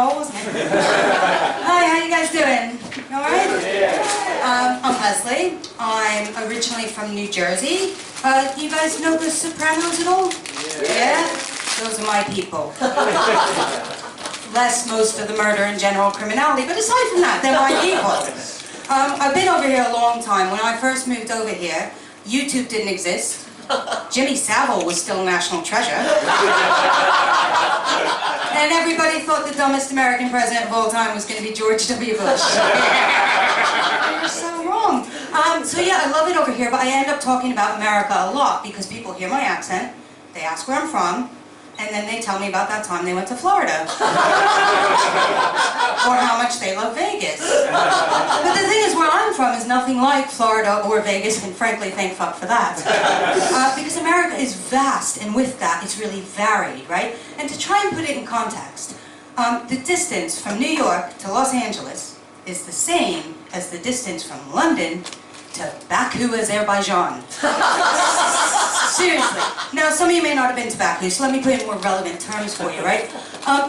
goal, wasn't it? Hi, how you guys doing? All right? I'm Leslie. I'm originally from New Jersey. You guys know The Sopranos at all? Yeah? Those are my people. Less most of the murder and general criminality, but aside from that, they're my people. I've been over here a long time. When I first moved over here, YouTube didn't exist. Jimmy Savile was still a national treasure. And everybody thought the dumbest American president of all time was going to be George W. Bush. You're so wrong. So yeah, I love it over here, but I end up talking about America a lot because people hear my accent, they ask where I'm from, and then they tell me about that time they went to Florida. Or how much they love Vegas. But the thing is, where I'm from is nothing like Florida or Vegas, and frankly, thank fuck for that. Because America is vast, and with that, it's really varied, right? And to try and put it in context, the distance from New York to Los Angeles is the same as the distance from London to Baku, Azerbaijan. Seriously. Now, some of you may not have been to Baku, so let me put it in more relevant terms for you, right?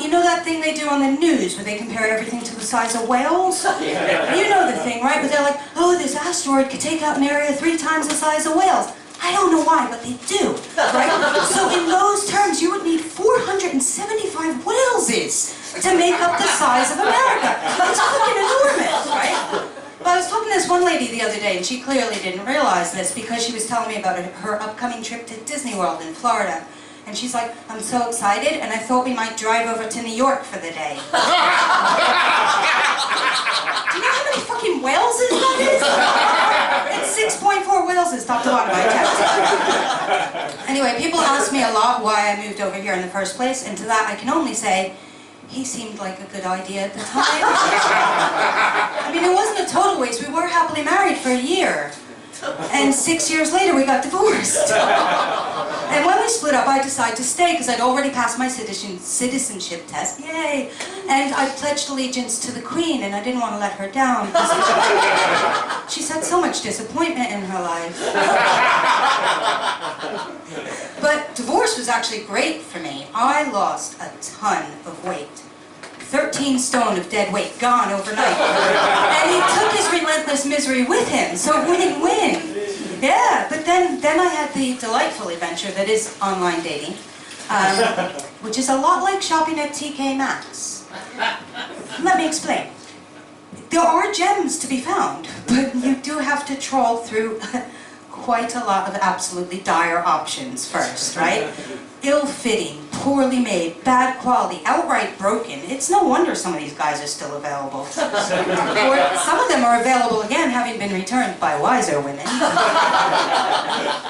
You know that thing they do on the news where they compare everything to the size of whales? You know the thing, right? But they're like, oh, this asteroid could take out an area 3 times the size of whales. I don't know why, but they do, right? So in those terms, you would need 475 whaleses to make up the size of America. It's fucking enormous, right? Well, I was talking to this one lady the other day, and she clearly didn't realize this because she was telling me about her upcoming trip to Disney World in Florida. And she's like, I'm so excited, and I thought we might drive over to New York for the day. Do you know how many fucking whaleses that is? It's 6.4 whaleses, top to bottom, I checked. Anyway, people ask me a lot why I moved over here in the first place, and to that I can only say, he seemed like a good idea at the time. I mean, it wasn't a total waste. We were happily married for a year. And 6 years later, we got divorced. And when we split up, I decided to stay because I'd already passed my citizenship test. Yay! And I pledged allegiance to the Queen, and I didn't want to let her down. She's had so much disappointment in her life. But divorce was actually great for me. I lost a ton of weight. 13 stone of dead weight, gone overnight. And he took his relentless misery with him, so win-win. Yeah, but then I had the delightful adventure that is online dating, which is a lot like shopping at TK Maxx. Let me explain. There are gems to be found, but you do have to trawl through quite a lot of absolutely dire options first, right? Ill-fitting, poorly made, bad quality, outright broken. It's no wonder some of these guys are still available. Or some of them are available again, having been returned by wiser women.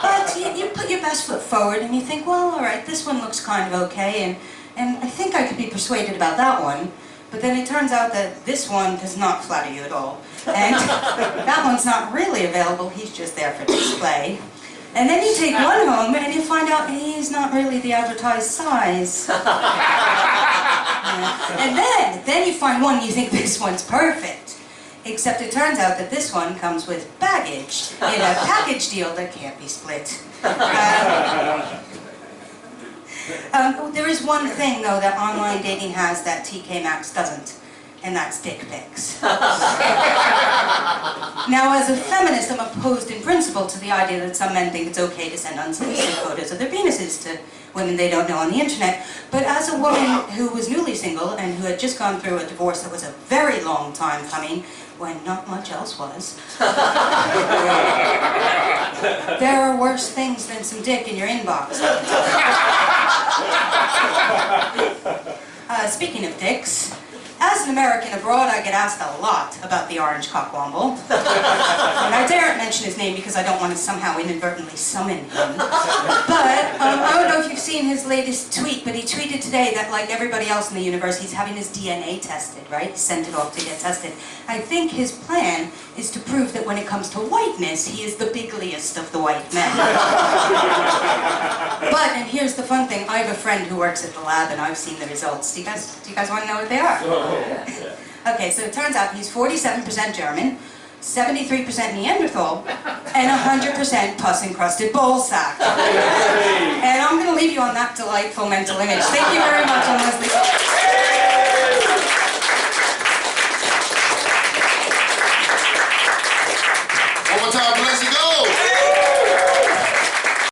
But you put your best foot forward and you think, well, all right, this one looks kind of okay, and I think I could be persuaded about that one. But then it turns out that this one does not flatter you at all. And that one's not really available, he's just there for display. And then you take one home and you find out he's not really the advertised size. And then you find one and you think this one's perfect. Except it turns out that this one comes with baggage in a package deal that can't be split. There is one thing, though, that online dating has that TK Maxx doesn't, and that's dick pics. Now, as a feminist, I'm opposed in principle to the idea that some men think it's okay to send unsolicited photos of their penises to women they don't know on the internet. But as a woman who was newly single and who had just gone through a divorce that was a very long time coming, when not much else was, there are worse things than some dick in your inbox. Speaking of dicks, as an American abroad, I get asked a lot about the orange cockwomble. And I daren't mention his name because I don't want to somehow inadvertently summon him. But I don't know if you've seen his latest tweet, but he tweeted today that, like everybody else in the universe, he's having his DNA tested, right? He sent it off to get tested. I think his plan is to prove that when it comes to whiteness, he is the bigliest of the white men. But, and here's the fun thing, I have a friend who works at the lab and I've seen the results. Do you guys want to know what they are? Okay, so it turns out he's 47% German, 73% Neanderthal, and 100% pus-encrusted ball sack. And I'm going to leave you on that delightful mental image. Thank you very much.